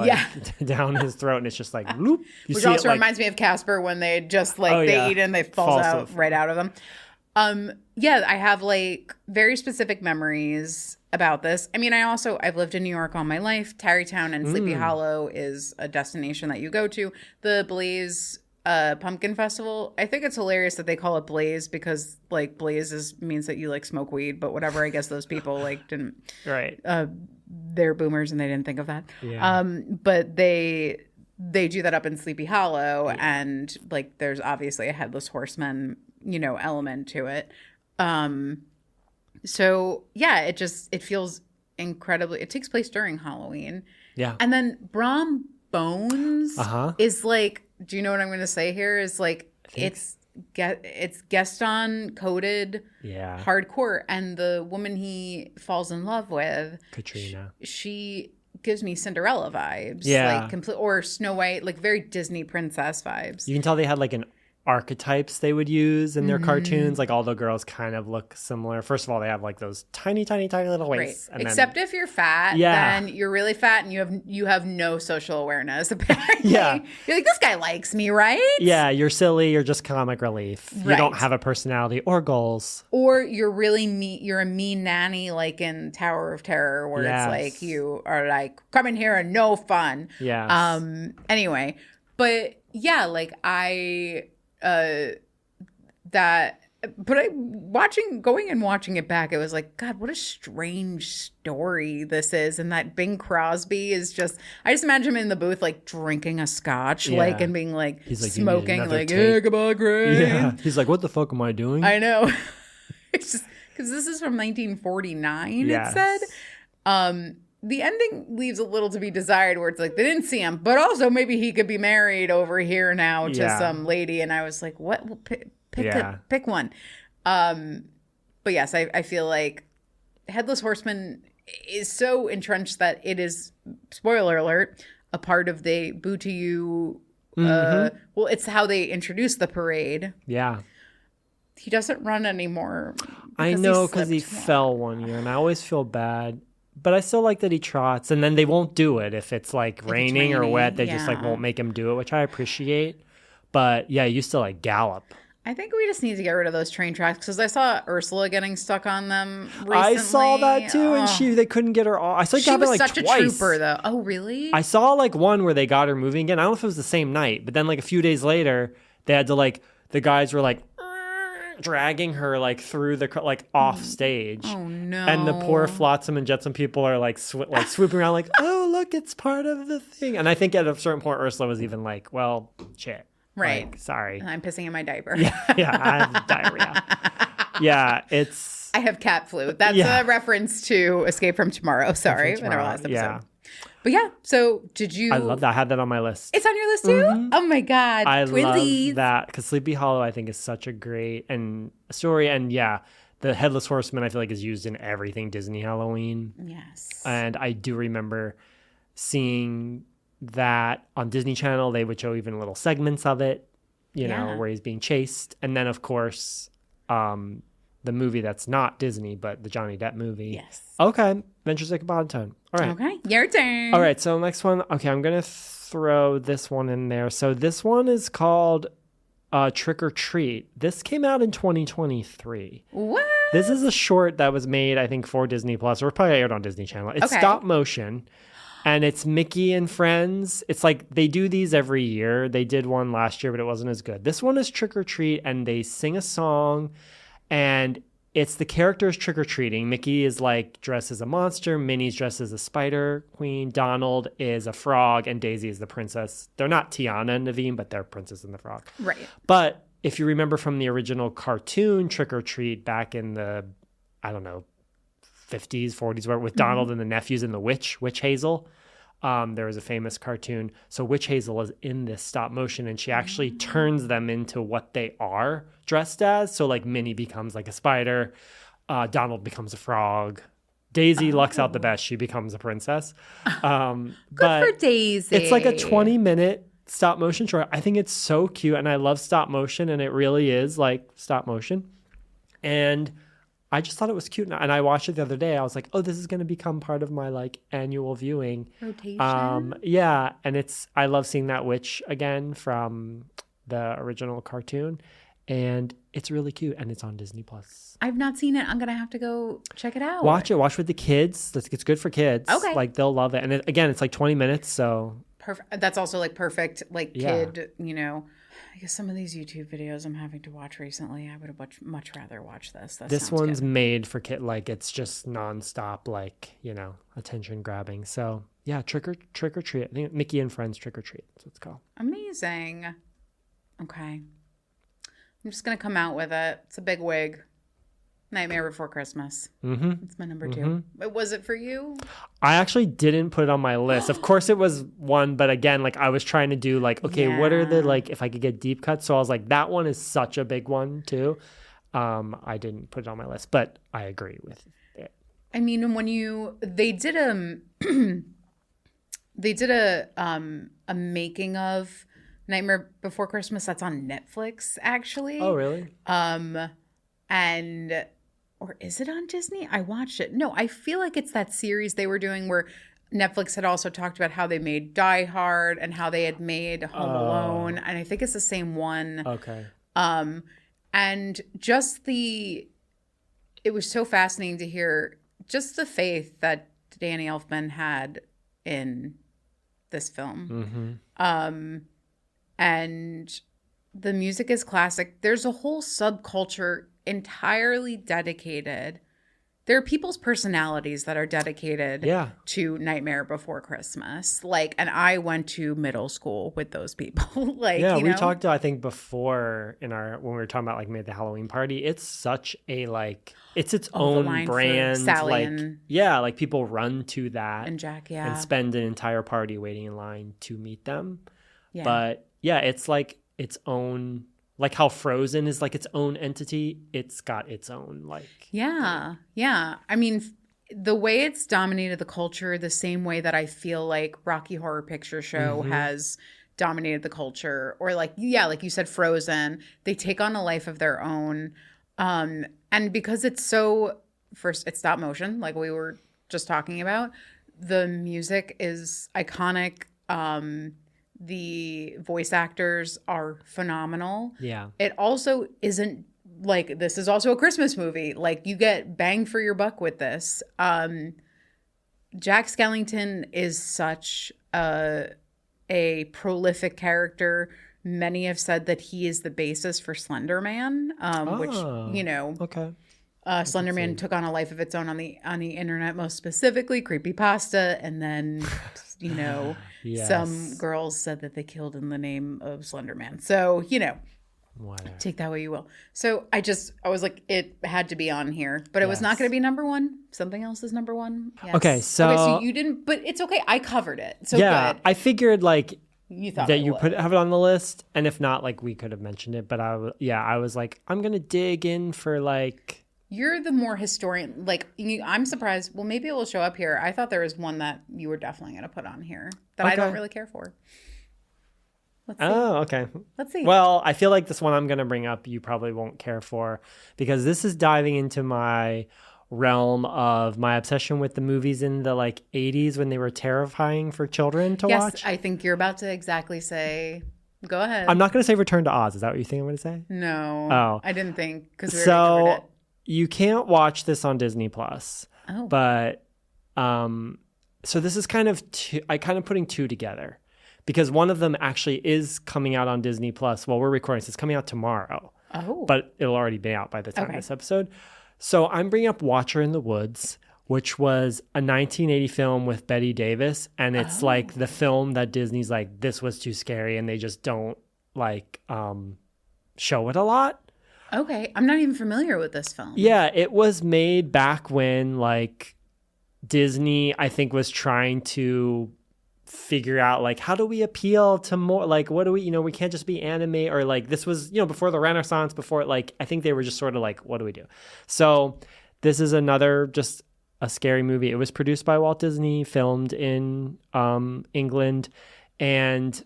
Speaker 1: down his throat and it's just loop.
Speaker 2: Which also reminds me of Casper when they just they eat and they falls out right out of them. I have very specific memories about this. I mean, I've lived in New York all my life. Tarrytown and Sleepy Hollow is a destination that you go to. The Blaze Pumpkin Festival, I think it's hilarious that they call it Blaze because Blaze means that you smoke weed, but whatever. I guess those people they're boomers and they didn't think of that.
Speaker 1: Yeah.
Speaker 2: But they do that up in Sleepy Hollow, and like there's obviously a headless horseman, element to it. So yeah, it feels incredibly. It takes place during Halloween.
Speaker 1: Yeah.
Speaker 2: And then Brom Bones is like, do you know what I'm going to say here? Is like it's Gaston coded hardcore, and the woman he falls in love with,
Speaker 1: Katrina,
Speaker 2: she gives me Cinderella vibes.
Speaker 1: Yeah.
Speaker 2: Like complete, or Snow White, like very Disney princess vibes.
Speaker 1: You can tell they had like an archetypes they would use in their cartoons. Like all the girls kind of look similar. First of all, they have like those tiny little waists.
Speaker 2: Right. Except if you're fat, then you're really fat and you have no social awareness, apparently.
Speaker 1: Yeah.
Speaker 2: You're like, this guy likes me, right?
Speaker 1: Yeah, you're silly, you're just comic relief.
Speaker 2: Right.
Speaker 1: You don't have a personality or goals.
Speaker 2: Or you're really mean, you're a mean nanny like in Tower of Terror, where it's like you are like, come in here and no fun.
Speaker 1: Yeah.
Speaker 2: Anyway, but yeah, like going and watching it back, it was like, God, what a strange story this is. And that Bing Crosby is just, I just imagine him in the booth, like drinking a scotch, like, and being like,
Speaker 1: he's like
Speaker 2: smoking, like, hey, goodbye, great.
Speaker 1: Yeah. He's like, what the fuck am I doing?
Speaker 2: I know. It's just, because this is from 1949, it said. The ending leaves a little to be desired, where it's like they didn't see him, but also maybe he could be married over here now to some lady. And I was like, what? Well, pick one. But yes, I feel like Headless Horseman is so entrenched that it is, spoiler alert, a part of the Boo to You. Well, it's how they introduce the parade.
Speaker 1: Yeah.
Speaker 2: He doesn't run anymore.
Speaker 1: I know, because he fell one year, and I always feel bad. But I still like that he trots, and then they won't do it if it's like raining or wet. They just like won't make him do it, which I appreciate. But yeah, you still like gallop.
Speaker 2: I think we just need to get rid of those train tracks, because I saw Ursula getting stuck on them recently.
Speaker 1: I saw that too, and they couldn't get her off. I saw it happen like twice. She was such a trooper, though. Oh, really? I saw like one where they got her moving again. I don't know if it was the same night, but then like a few days later, they had to like, the guys were like dragging her like through the like off stage.
Speaker 2: Oh no!
Speaker 1: And the poor Flotsam and Jetsam people are like swooping around like, oh look, it's part of the thing. And I think at a certain point Ursula was even like, well, shit,
Speaker 2: right?
Speaker 1: Like, sorry,
Speaker 2: I'm pissing in my diaper.
Speaker 1: Yeah, I have diarrhea. Yeah, I
Speaker 2: have cat flu. That's a reference to Escape from Tomorrow. Sorry, in our last episode. Yeah. But yeah, so did you?
Speaker 1: I love that. I had that on my list.
Speaker 2: It's on your list too? Oh my God.
Speaker 1: I
Speaker 2: Twinsies.
Speaker 1: love that, because Sleepy Hollow I think is such a great story. And yeah, the Headless Horseman I feel like is used in everything Disney Halloween.
Speaker 2: Yes.
Speaker 1: And I do remember seeing that on Disney Channel. They would show even little segments of it, you know, where he's being chased. And then of course, the movie that's not Disney, but the Johnny Depp movie.
Speaker 2: Yes.
Speaker 1: Okay. Adventures of Cabot Town. All right.
Speaker 2: Okay. Your turn.
Speaker 1: All right. So next one. Okay. I'm going to throw this one in there. So this one is called Trick or Treat. This came out in 2023.
Speaker 2: What?
Speaker 1: This is a short that was made, I think, for Disney Plus, or probably aired on Disney Channel. It's stop motion. And it's Mickey and Friends. It's like they do these every year. They did one last year, but it wasn't as good. This one is Trick or Treat, and they sing a song. And it's the characters trick-or-treating. Mickey is like dressed as a monster. Minnie's dressed as a spider queen. Donald is a frog. And Daisy is the princess. They're not Tiana and Naveen, but they're Princess and the Frog.
Speaker 2: Right.
Speaker 1: But if you remember from the original cartoon Trick-or-Treat back in the, I don't know, 50s, 40s, where with Donald and the nephews and the Witch Hazel. There was a famous cartoon. So Witch Hazel is in this stop motion, and she actually turns them into what they are dressed as. So like Minnie becomes like a spider. Donald becomes a frog. Daisy lucks out the best. She becomes a princess.
Speaker 2: Good for Daisy.
Speaker 1: It's like a 20-minute stop motion short. I think it's so cute, and I love stop motion, and it really is like stop motion. And I just thought it was cute, and I watched it the other day. I was like, "Oh, this is going to become part of my like annual viewing
Speaker 2: rotation."
Speaker 1: Yeah, and I love seeing that witch again from the original cartoon, and it's really cute, and it's on Disney Plus.
Speaker 2: I've not seen it. I'm gonna have to go check it out.
Speaker 1: Watch with the kids. It's good for kids.
Speaker 2: Okay,
Speaker 1: like they'll love it, and again, it's like 20 minutes, so
Speaker 2: perfect. That's also like perfect, like kid, you know. I guess some of these YouTube videos I'm having to watch recently, I would have much rather watch this.
Speaker 1: This one's made for kid, like it's just nonstop, like, attention grabbing. So yeah, trick or treat. I think Mickey and Friends Trick or Treat. That's what it's called.
Speaker 2: Amazing. Okay. I'm just gonna come out with it. It's a big wig. Nightmare Before Christmas.
Speaker 1: Mm-hmm.
Speaker 2: It's my number 2. But was it for you?
Speaker 1: I actually didn't put it on my list. Of course it was one, but again, like I was trying to do like, okay, what are the, like, if I could get deep cuts? So I was like, that one is such a big one too. I didn't put it on my list, but I agree with it.
Speaker 2: I mean, they did a making of Nightmare Before Christmas that's on Netflix actually.
Speaker 1: Oh, really?
Speaker 2: Or is it on Disney? I watched it. No, I feel like it's that series they were doing where Netflix had also talked about how they made Die Hard and how they had made Home Alone. And I think it's the same one.
Speaker 1: Okay.
Speaker 2: And just it was so fascinating to hear just the faith that Danny Elfman had in this film.
Speaker 1: Mm-hmm.
Speaker 2: And the music is classic. There's a whole subculture entirely dedicated. There are people's personalities that are dedicated to Nightmare Before Christmas. And I went to middle school with those people.
Speaker 1: We talked, I think, before when we were talking about like maybe the Halloween party. It's such a it's its own brand.
Speaker 2: Sally
Speaker 1: like people run to that
Speaker 2: and Jack,
Speaker 1: and spend an entire party waiting in line to meet them.
Speaker 2: Yeah.
Speaker 1: But yeah, it's like its own. Like how Frozen is like its own entity, it's got its own
Speaker 2: Yeah. I mean, the way it's dominated the culture, the same way that I feel like Rocky Horror Picture Show has dominated the culture, or like you said, Frozen, they take on a life of their own. And because it's it's stop motion, like we were just talking about, the music is iconic. The voice actors are phenomenal.
Speaker 1: Yeah.
Speaker 2: It also isn't this is also a Christmas movie. You get bang for your buck with this. Jack Skellington is such a prolific character. Many have said that he is the basis for Slender Man, which,
Speaker 1: Okay.
Speaker 2: Slender Man took on a life of its own on the internet, most specifically creepypasta, and then some girls said that they killed in the name of Slender Man. So
Speaker 1: whatever.
Speaker 2: Take that way you will. So I was like, it had to be on here, but it was not going to be number 1. Something else is number 1. Yes.
Speaker 1: Okay, so
Speaker 2: you didn't, but it's okay. I covered it. So
Speaker 1: good. I figured
Speaker 2: you thought
Speaker 1: that you have it on the list, and if not, we could have mentioned it. But I was like, I'm gonna dig in for
Speaker 2: You're the more historian. I'm surprised. Well, maybe it will show up here. I thought there was one that you were definitely going to put on here that I don't really care for. Let's see.
Speaker 1: Oh, okay.
Speaker 2: Let's see.
Speaker 1: Well, I feel like this one I'm going to bring up you probably won't care for, because this is diving into my realm of my obsession with the movies in the 80s when they were terrifying for children to watch.
Speaker 2: Yes, I think you're about to exactly say... Go ahead.
Speaker 1: I'm not going to say Return to Oz. Is that what you think I'm going to say?
Speaker 2: No.
Speaker 1: Oh.
Speaker 2: I didn't think, because we already covered it.
Speaker 1: You can't watch this on Disney Plus.
Speaker 2: Oh.
Speaker 1: But so this is kind of I kind of putting two together, because one of them actually is coming out on Disney Plus. Well, we're recording this. It's coming out tomorrow.
Speaker 2: Oh.
Speaker 1: But it'll already be out by the time of this episode. So I'm bringing up Watcher in the Woods, which was a 1980 film with Bette Davis, and it's the film that Disney's this was too scary, and they just don't show it a lot.
Speaker 2: Okay, I'm not even familiar with this film.
Speaker 1: Yeah, it was made back when Disney, I think, was trying to figure out how do we appeal to more, what do we, we can't just be anime, or this was, before the Renaissance, before I think they were just sort of what do we do? So this is another just a scary movie. It was produced by Walt Disney, filmed in England, and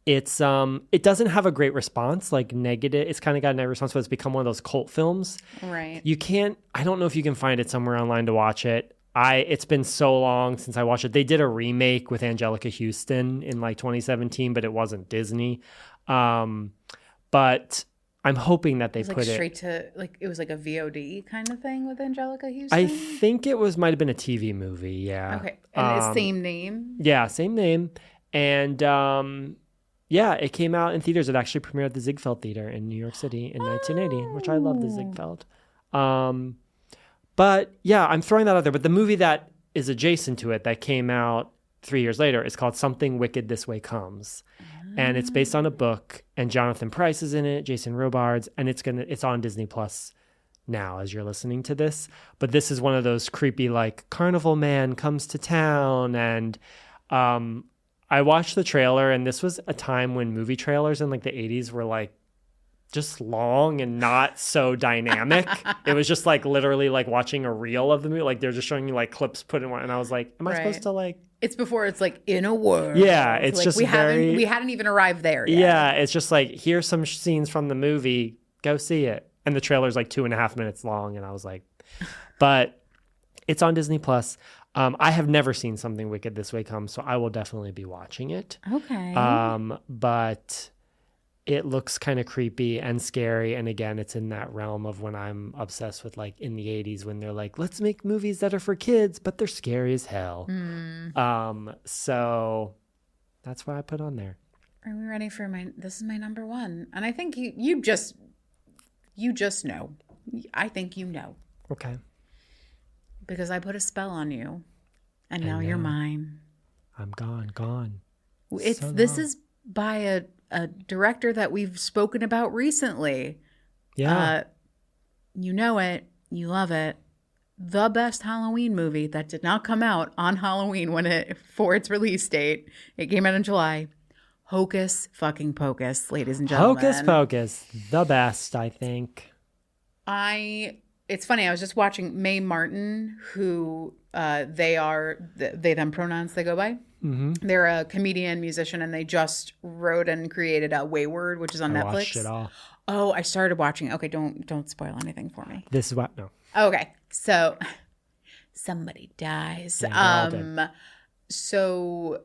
Speaker 1: it's it doesn't have a great response, negative. It's kind of got a negative response, but it's become one of those cult films.
Speaker 2: Right.
Speaker 1: I don't know if you can find it somewhere online to watch it. It's been so long since I watched it. They did a remake with Angelica Houston in 2017, but it wasn't Disney. But I'm hoping that they put it
Speaker 2: straight to it was a VOD kind of thing with Angelica Houston.
Speaker 1: I think it might have been a TV movie. Yeah.
Speaker 2: Okay. And it's same name.
Speaker 1: Yeah, same name. And Yeah, it came out in theaters. It actually premiered at the Ziegfeld Theater in New York City in 1980, which I love the Ziegfeld. But yeah, I'm throwing that out there. But the movie that is adjacent to it that came out 3 years later is called Something Wicked This Way Comes. And it's based on a book, and Jonathan Pryce is in it, Jason Robards, and it's on Disney Plus now as you're listening to this. But this is one of those creepy, like, carnival man comes to town. And I watched the trailer, and this was a time when movie trailers in like the 80s were like just long and not so dynamic. It was just like literally like watching a reel of the movie. Like they're just showing you like clips put in one. And I was like, am I supposed to like...
Speaker 2: It's before it's like in a world.
Speaker 1: Yeah, it's like, just
Speaker 2: we hadn't even arrived there yet.
Speaker 1: Yeah, it's just like, here's some scenes from the movie. Go see it. And the trailer's like 2.5 minutes long. And I was like, but it's on Disney Plus. I have never seen Something Wicked This Way Come, so I will definitely be watching it.
Speaker 2: Okay.
Speaker 1: But it looks kind of creepy and scary. And again, it's in that realm of when I'm obsessed with like in the 80s when they're like, let's make movies that are for kids, but they're scary as hell. So that's what I put on there.
Speaker 2: Are we ready for this is my number one. And I think you just know. I think you know.
Speaker 1: Okay.
Speaker 2: Because I put a spell on you and now you're mine.
Speaker 1: I'm gone.
Speaker 2: This is by a director that we've spoken about recently.
Speaker 1: Yeah.
Speaker 2: You know it. You love it. The best Halloween movie that did not come out on Halloween for its release date. It came out in July. Hocus fucking Pocus, ladies and gentlemen.
Speaker 1: Hocus Pocus. The best, I think.
Speaker 2: It's funny. I was just watching Mae Martin, who they them pronouns they go by. Mm-hmm. They're a comedian, musician, and they just wrote and created Wayward, which is on Netflix.
Speaker 1: Watched it all.
Speaker 2: Oh, I started watching. Okay, don't spoil anything for me.
Speaker 1: This is what no.
Speaker 2: Okay, so somebody dies.
Speaker 1: Yeah,
Speaker 2: so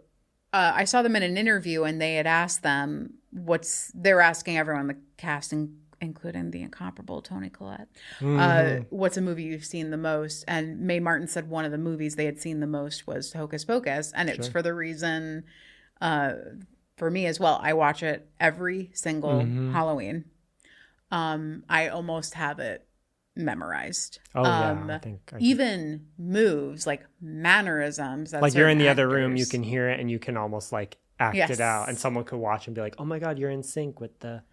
Speaker 2: I saw them in an interview, and they had asked them they're asking everyone, the casting, including the incomparable Toni Collette, what's a movie you've seen the most? And Mae Martin said one of the movies they had seen the most was Hocus Pocus. And it's for the reason, for me as well, I watch it every single Halloween. I almost have it memorized.
Speaker 1: Oh, yeah. I think
Speaker 2: even moves, like mannerisms.
Speaker 1: Like you're in the other room, you can hear it and you can almost like act it out. And someone could watch and be like, oh my God, you're in sync with the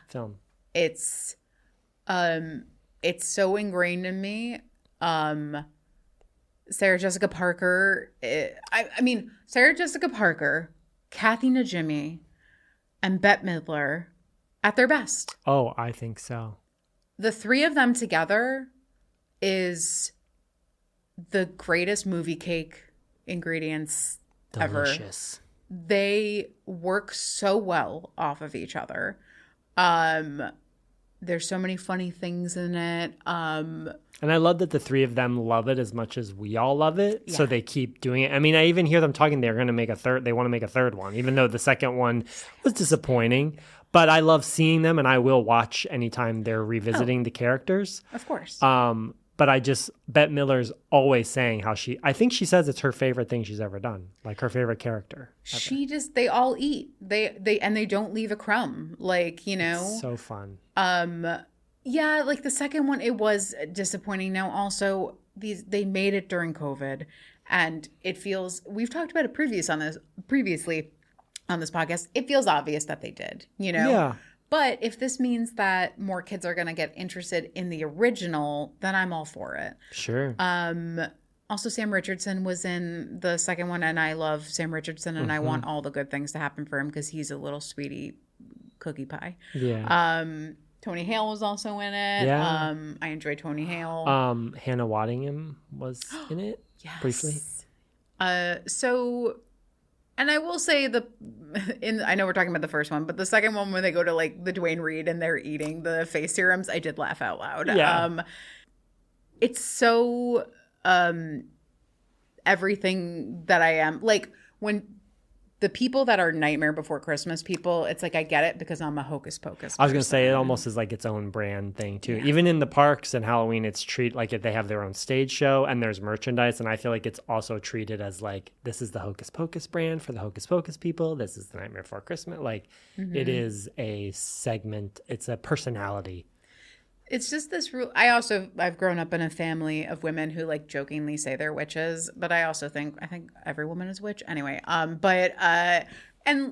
Speaker 1: film.
Speaker 2: It's so ingrained in me. Sarah Jessica Parker. Sarah Jessica Parker, Kathy Najimy, and Bette Midler at their best.
Speaker 1: Oh, I think so.
Speaker 2: The three of them together is the greatest movie cake ingredients
Speaker 1: Delicious.
Speaker 2: Ever. They work so well off of each other. There's so many funny things in it. And
Speaker 1: I love that the three of them love it as much as we all love it. Yeah. So they keep doing it. I mean, I even hear them talking. They're going to make they want to make a third one, even though the second one was disappointing. But I love seeing them, and I will watch anytime they're revisiting the characters.
Speaker 2: Of course.
Speaker 1: But Bette Midler's always saying how I think she says it's her favorite thing she's ever done, like her favorite character.
Speaker 2: They all eat. They don't leave a crumb. Like, you know.
Speaker 1: It's so fun.
Speaker 2: Yeah, like the second one, it was disappointing. Now also, they made it during COVID, and it feels, we've talked about it previously on this podcast, it feels obvious that they did, you know?
Speaker 1: Yeah.
Speaker 2: But if this means that more kids are going to get interested in the original, then I'm all for it.
Speaker 1: Sure.
Speaker 2: Also, Sam Richardson was in the second one, and I love Sam Richardson, and I want all the good things to happen for him because he's a little sweetie cookie pie.
Speaker 1: Yeah.
Speaker 2: Tony Hale was also in it.
Speaker 1: Yeah.
Speaker 2: I enjoy Tony Hale.
Speaker 1: Hannah Waddingham was in it briefly.
Speaker 2: And I will say I know we're talking about the first one, but the second one when they go to like the Duane Reade and they're eating the face serums, I did laugh out loud.
Speaker 1: Yeah.
Speaker 2: It's so everything that I am. Like when the people that are Nightmare Before Christmas people, it's like I get it because I'm a Hocus Pocus person.
Speaker 1: I was going to say it almost is like its own brand thing too. Yeah. Even in the parks and Halloween, it's treated like they have their own stage show and there's merchandise. And I feel like it's also treated as like, this is the Hocus Pocus brand for the Hocus Pocus people. This is the Nightmare Before Christmas. Like it is a segment. It's a personality.
Speaker 2: It's just this rule. I've grown up in a family of women who like jokingly say they're witches, but I think every woman is a witch anyway. And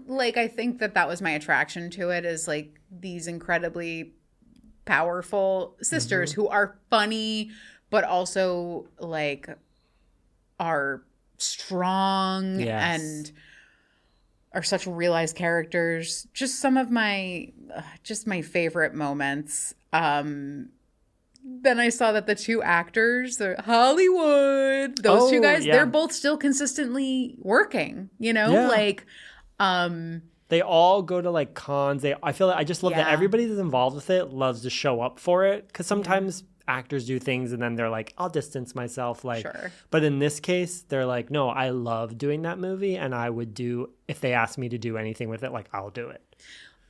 Speaker 2: like, I think that was my attraction to it, is like these incredibly powerful sisters who are funny, but also like are strong and are such realized characters. Just some of my favorite moments. Then I saw that the two actors, Hollywood, those two guys, they're both still consistently working, you know, like,
Speaker 1: they all go to like cons. I feel like I just love that everybody that's involved with it loves to show up for it. Cause sometimes actors do things and then they're like, I'll distance myself. Like, but in this case, they're like, no, I love doing that movie. And I would if they asked me to do anything with it, like I'll do it.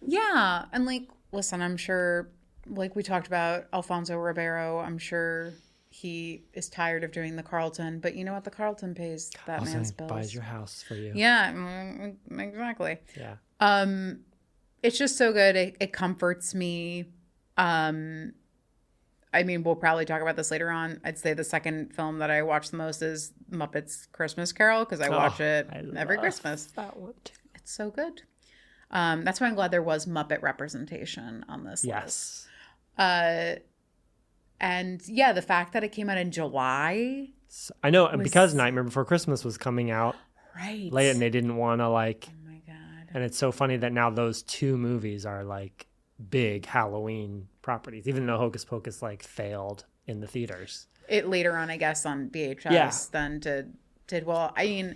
Speaker 2: Yeah. And like, listen, I'm sure, like we talked about Alfonso Ribeiro, I'm sure he is tired of doing the Carlton, but you know what? The Carlton pays that man's bills.
Speaker 1: Buys your house for you.
Speaker 2: Yeah, exactly.
Speaker 1: Yeah.
Speaker 2: It's just so good. It comforts me. I mean, we'll probably talk about this later on. I'd say the second film that I watch the most is Muppets Christmas Carol, because I watch it every Christmas.
Speaker 1: That one too.
Speaker 2: It's so good. That's why I'm glad there was Muppet representation on this list. And yeah, the fact that it came out in July.
Speaker 1: I know, and because Nightmare Before Christmas was coming out late, and they didn't want to like.
Speaker 2: Oh my God.
Speaker 1: And it's so funny that now those two movies are like big Halloween properties, even though Hocus Pocus like failed in the theaters.
Speaker 2: It later on, I guess, on VHS then did well. I mean,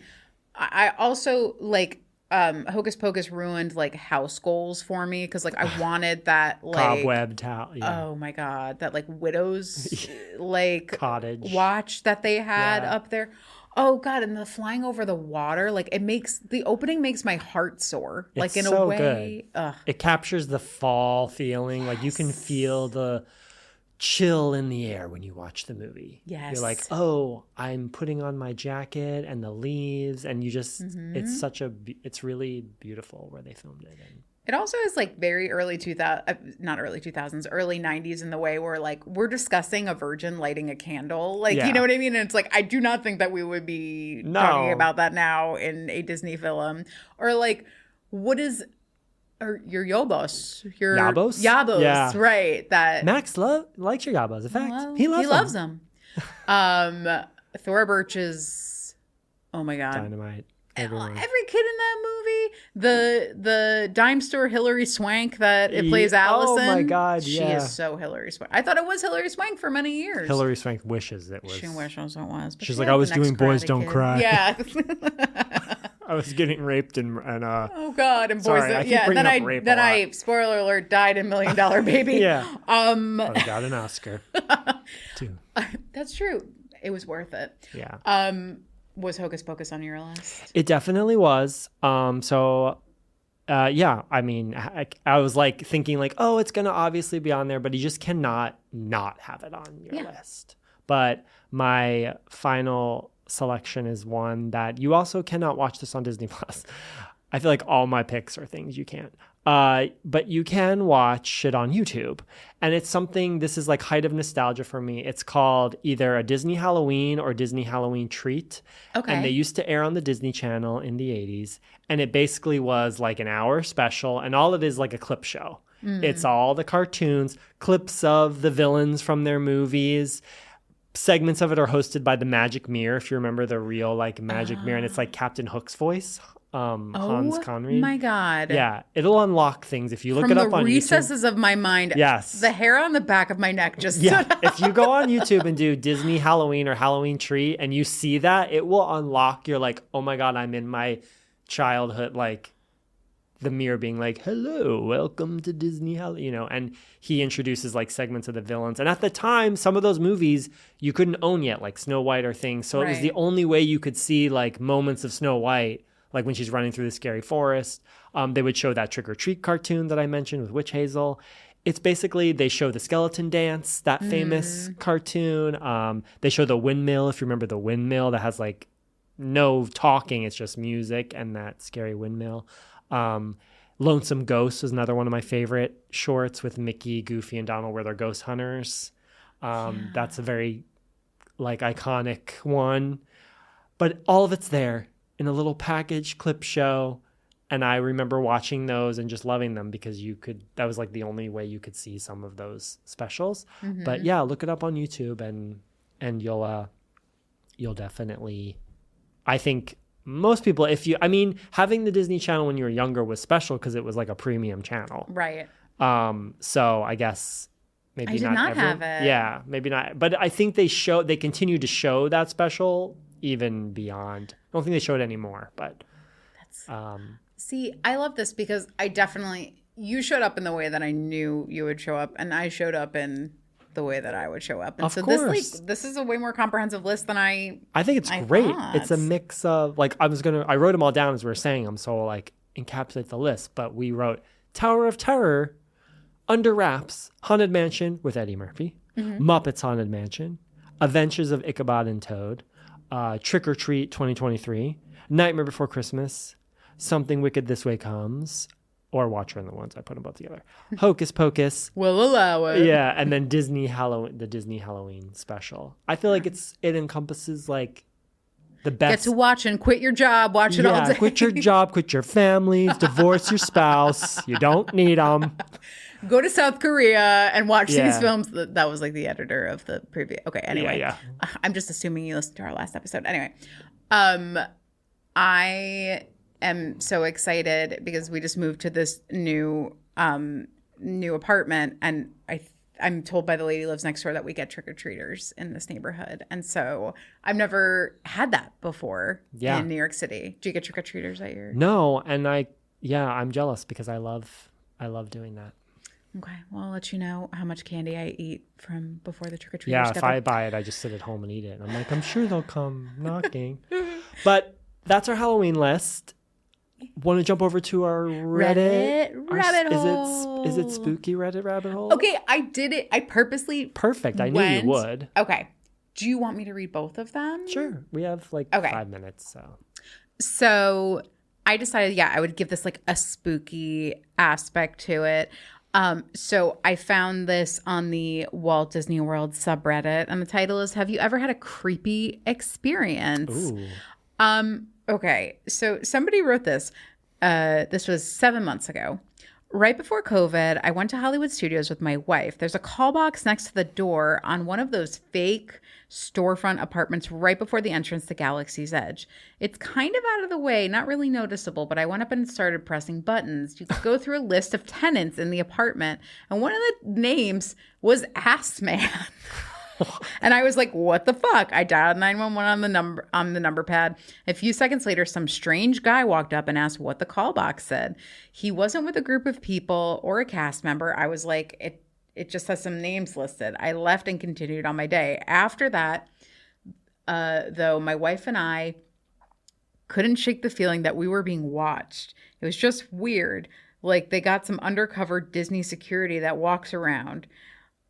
Speaker 2: I also like. Hocus Pocus ruined like house goals for me, because like I wanted that like
Speaker 1: cobweb towel. Yeah.
Speaker 2: Oh my God, that like widows like
Speaker 1: cottage
Speaker 2: watch that they had up there. Oh God, and the flying over the water, like the opening makes my heart sore. Like
Speaker 1: it's
Speaker 2: in
Speaker 1: so
Speaker 2: a way,
Speaker 1: good. It captures the fall feeling. Like you can feel the chill in the air when you watch the movie.
Speaker 2: Yes.
Speaker 1: You're like, oh, I'm putting on my jacket and the leaves, and you just it's really beautiful where they filmed it. And
Speaker 2: it also is like very early 2000s, early 90s in the way where like we're discussing a virgin lighting a candle. Like, you know what I mean? And it's like, I do not think that we would be talking about that now in a Disney film. Or like, what is... Or your Yabos. Yabos, right. That
Speaker 1: Max likes your Yabos. In fact, he loves them.
Speaker 2: Thora Birch is, oh my God.
Speaker 1: Dynamite. Everyone.
Speaker 2: Every kid in that movie. The dime store Hilary Swank that it plays Allison.
Speaker 1: Oh my God,
Speaker 2: She is so Hilary Swank. I thought it was Hilary Swank for many years.
Speaker 1: Hilary Swank wishes it was.
Speaker 2: She wishes it was.
Speaker 1: She's like, I was doing Boys Don't Cry.
Speaker 2: Yeah.
Speaker 1: I was getting raped and
Speaker 2: oh God, and
Speaker 1: sorry,
Speaker 2: boys. Then I spoiler alert, died in $1 Million Baby.
Speaker 1: Yeah. I got an Oscar too.
Speaker 2: That's true. It was worth it.
Speaker 1: Yeah.
Speaker 2: Was Hocus Pocus on your list?
Speaker 1: It definitely was. Yeah. I mean, I was like thinking like, oh, it's gonna obviously be on there, but you just cannot not have it on your list. But my final selection is one that you also cannot watch this on Disney Plus. I feel like all my picks are things you can't. But you can watch it on YouTube. And it's something, this is like height of nostalgia for me. It's called either a Disney Halloween or Disney Halloween Treat. Okay. And they used to air on the Disney Channel in the 80s. And it basically was like an hour special. And all it is like a clip show. It's all the cartoons, clips of the villains from their movies. Segments of it are hosted by the Magic Mirror, if you remember the real like Magic Mirror, and it's like Captain Hook's voice, Hans Conried.
Speaker 2: Oh my God!
Speaker 1: Yeah, it'll unlock things if you look it up on YouTube. From the
Speaker 2: recesses of my mind,
Speaker 1: yes,
Speaker 2: the hair on the back of my neck just
Speaker 1: if you go on YouTube and do Disney Halloween or Halloween Treat, and you see that, it will unlock. You're like, oh my God, I'm in my childhood, like. The mirror being like, hello, welcome to Disney Halloween, you know, and he introduces like segments of the villains. And at the time, some of those movies you couldn't own yet, like Snow White or things. So it was the only way you could see like moments of Snow White, like when she's running through the scary forest. They would show that Trick or Treat cartoon that I mentioned with Witch Hazel. It's basically, they show the skeleton dance, that famous cartoon. They show the windmill, if you remember the windmill that has like no talking, it's just music and that scary windmill. Lonesome Ghosts is another one of my favorite shorts with Mickey, Goofy, and Donald where they're ghost hunters. That's a very like iconic one. But all of it's there in a little package clip show. And I remember watching those and just loving them because that was like the only way you could see some of those specials. But yeah, look it up on YouTube and you'll definitely, I think most people, having the Disney Channel when you were younger was special because it was like a premium channel.
Speaker 2: Right.
Speaker 1: So I guess maybe
Speaker 2: I did not have it.
Speaker 1: Yeah, maybe not. But I think they continue to show that special even beyond. I don't think they show it anymore, but
Speaker 2: see, I love this because you showed up in the way that I knew you would show up, and I showed up in the way that I would show up. And
Speaker 1: of course.
Speaker 2: This is a way more comprehensive list than I
Speaker 1: think it's great.
Speaker 2: Thought.
Speaker 1: It's a mix of like I wrote them all down as we were saying them, so like encapsulate the list. But we wrote Tower of Terror, Under Wraps, Haunted Mansion with Eddie Murphy, Muppets Haunted Mansion, Adventures of Ichabod and Toad, Trick or Treat 2023, Nightmare Before Christmas, Something Wicked This Way Comes, or Watcher in the Woods. I put them both together. Hocus Pocus.
Speaker 2: We'll allow it.
Speaker 1: Yeah, and then the Disney Halloween special. I feel like it encompasses like the best.
Speaker 2: Get to watch and quit your job. Watch it all day.
Speaker 1: Quit your job, quit your families, divorce your spouse. You don't need them.
Speaker 2: Go to South Korea and watch these films. That was like the editor of the previous. Okay, anyway.
Speaker 1: Yeah.
Speaker 2: I'm just assuming you listened to our last episode. Anyway, I am so excited because we just moved to this new apartment, and I'm told by the lady who lives next door that we get trick-or-treaters in this neighborhood. And so I've never had that before in New York City. Do you get trick-or-treaters at your...
Speaker 1: No, and I'm jealous because I love doing that.
Speaker 2: Okay, well, I'll let you know how much candy I eat from before the trick-or-treaters.
Speaker 1: Yeah, if I buy it, I just sit at home and eat it. And I'm like, I'm sure they'll come knocking. But that's our Halloween list. Want to jump over to our Reddit
Speaker 2: rabbit hole?
Speaker 1: Is it spooky Reddit rabbit hole?
Speaker 2: Okay, I did it. I purposely
Speaker 1: Perfect. I knew you would.
Speaker 2: Okay. Do you want me to read both of them?
Speaker 1: Sure. We have 5 minutes.
Speaker 2: So I decided, I would give this like a spooky aspect to it. So I found this on the Walt Disney World subreddit, and the title is, "Have you ever had a creepy experience?" Ooh. Okay, so somebody wrote this. This was 7 months ago. Right before COVID, I went to Hollywood Studios with my wife. There's a call box next to the door on one of those fake storefront apartments right before the entrance to Galaxy's Edge. It's kind of out of the way, not really noticeable, but I went up and started pressing buttons. You could go through a list of tenants in the apartment, and one of the names was Ass Man. And I was like, what the fuck? I dialed 911 on the number pad. A few seconds later, some strange guy walked up and asked what the call box said. He wasn't with a group of people or a cast member. I was like, it just has some names listed. I left and continued on my day. After that, though, my wife and I couldn't shake the feeling that we were being watched. It was just weird. Like they got some undercover Disney security that walks around.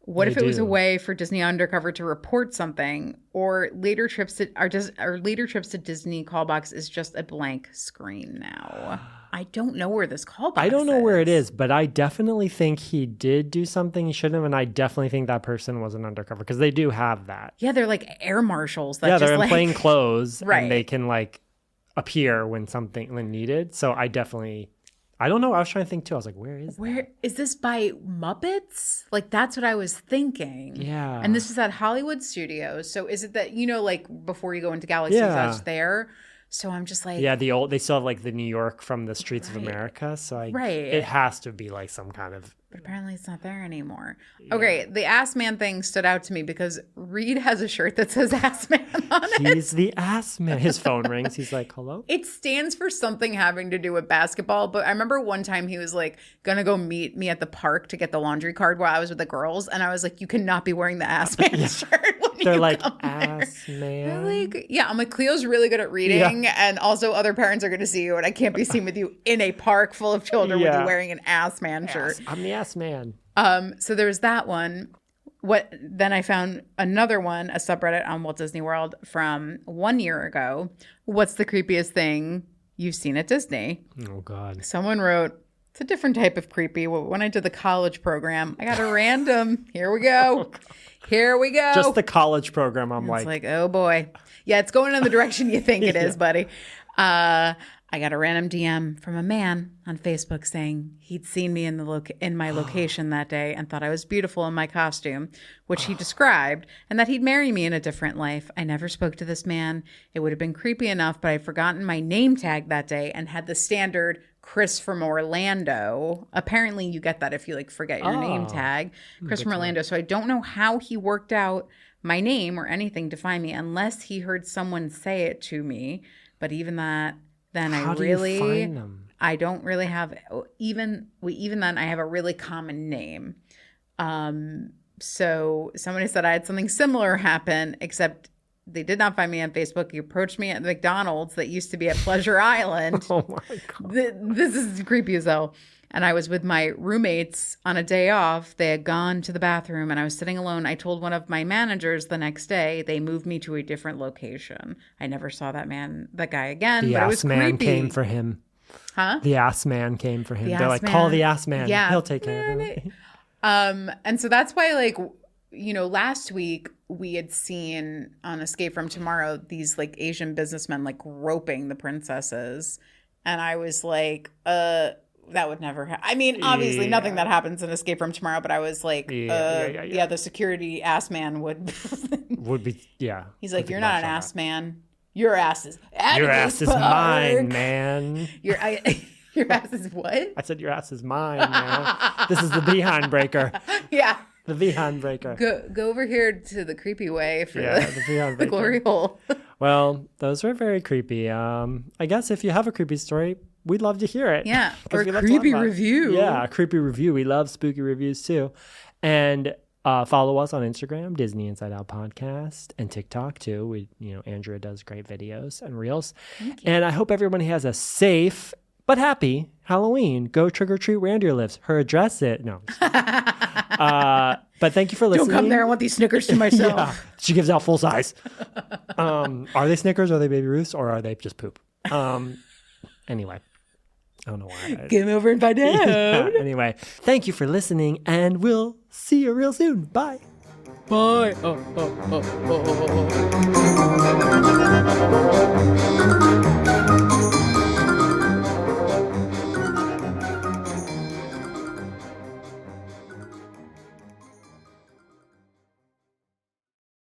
Speaker 2: What if it was a way for Disney Undercover to report something, or later trips to Disney callbox is just a blank screen now? I don't know where this callbox is.
Speaker 1: I don't know where it is, but I definitely think he did do something he shouldn't have, and I definitely think that person was an undercover because they do have that.
Speaker 2: Yeah, they're like air marshals. That
Speaker 1: they're in plain clothes,
Speaker 2: right.
Speaker 1: And they can appear when needed. So I don't know. I was trying to think too. I was like, where
Speaker 2: is this by Muppets? Like, that's what I was thinking.
Speaker 1: Yeah.
Speaker 2: And this is at Hollywood Studios. So is it that, before you go into Galaxy's Edge there? So I'm just like.
Speaker 1: Yeah, they still have the New York from the Streets of America. So it has to be some kind of.
Speaker 2: But apparently it's not there anymore. Yeah. Okay, the Ass Man thing stood out to me because Reed has a shirt that says Ass Man on it.
Speaker 1: He's the Ass Man. His phone rings. He's like, hello?
Speaker 2: It stands for something having to do with basketball. But I remember one time he was going to go meet me at the park to get the laundry card while I was with the girls. And I was like, you cannot be wearing the Ass Man shirt.
Speaker 1: They're like, ass man.
Speaker 2: Like, yeah, I'm like, Cleo's really good at reading, and also other parents are going to see you, and I can't be seen with you in a park full of children with you wearing an ass man shirt.
Speaker 1: I'm the ass man.
Speaker 2: So there was that one. Then I found another one, a subreddit on Walt Disney World from 1 year ago. What's the creepiest thing you've seen at Disney?
Speaker 1: Oh, God.
Speaker 2: Someone wrote, it's a different type of creepy. When I did the college program, I got a random. Here we go. Here we go.
Speaker 1: Just the college program. I'm
Speaker 2: like, oh boy. Yeah, it's going in the direction you think it is, buddy. I got a random DM from a man on Facebook saying he'd seen me in my location that day and thought I was beautiful in my costume, which he described, and that he'd marry me in a different life. I never spoke to this man. It would have been creepy enough, but I'd forgotten my name tag that day and had the standard Chris from Orlando. Apparently you get that if you like forget your name tag. Chris from Orlando. So I don't know how he worked out my name or anything to find me unless he heard someone say it to me. But even that, then
Speaker 1: How do you find them?
Speaker 2: I don't really have even then I have a really common name. So somebody said I had something similar happen, except they did not find me on Facebook. He approached me at the McDonald's that used to be at Pleasure Island.
Speaker 1: Oh my God.
Speaker 2: This is creepy as hell. And I was with my roommates on a day off. They had gone to the bathroom and I was sitting alone. I told one of my managers the next day. They moved me to a different location. I never saw that guy again.
Speaker 1: The
Speaker 2: but it
Speaker 1: ass
Speaker 2: was
Speaker 1: man
Speaker 2: creepy.
Speaker 1: came for him.
Speaker 2: Huh?
Speaker 1: The ass man came for him.
Speaker 2: The
Speaker 1: They're
Speaker 2: ass
Speaker 1: like,
Speaker 2: man.
Speaker 1: call the ass man.
Speaker 2: Yeah.
Speaker 1: He'll take care of it.
Speaker 2: And so that's why, like, you know, last week we had seen on Escape from Tomorrow these like Asian businessmen like roping the princesses. And I was like, that would never happen. I mean, obviously nothing that happens in Escape from Tomorrow, but I was like, the security ass man would
Speaker 1: be, yeah.
Speaker 2: He's like, you're not an ass man. Your ass is
Speaker 1: mine, man.
Speaker 2: Your ass is what?
Speaker 1: I said your ass is mine, man. This is the behind breaker.
Speaker 2: Yeah.
Speaker 1: The behind breaker.
Speaker 2: Go over here to the creepy way for
Speaker 1: the
Speaker 2: glory hole.
Speaker 1: Well, those were very creepy. I guess if you have a creepy story, we'd love to hear it.
Speaker 2: Yeah, or a creepy review.
Speaker 1: Yeah, a creepy review. We love spooky reviews too. And follow us on Instagram, Disney Inside Out Podcast, and TikTok too. Andrea does great videos and reels. And I hope everyone has a safe but happy Halloween. Go trick or treat where Andrea lives. Her address is no. But thank you for listening.
Speaker 2: Don't come there. I want these Snickers to myself.
Speaker 1: Yeah, she gives out full size. Are they Snickers? Are they Baby Ruths? Or are they just poop? Anyway. I don't know why.
Speaker 2: Game over and find out.
Speaker 1: Yeah, anyway, thank you for listening, and we'll see you real soon. Bye.
Speaker 2: Bye. Oh.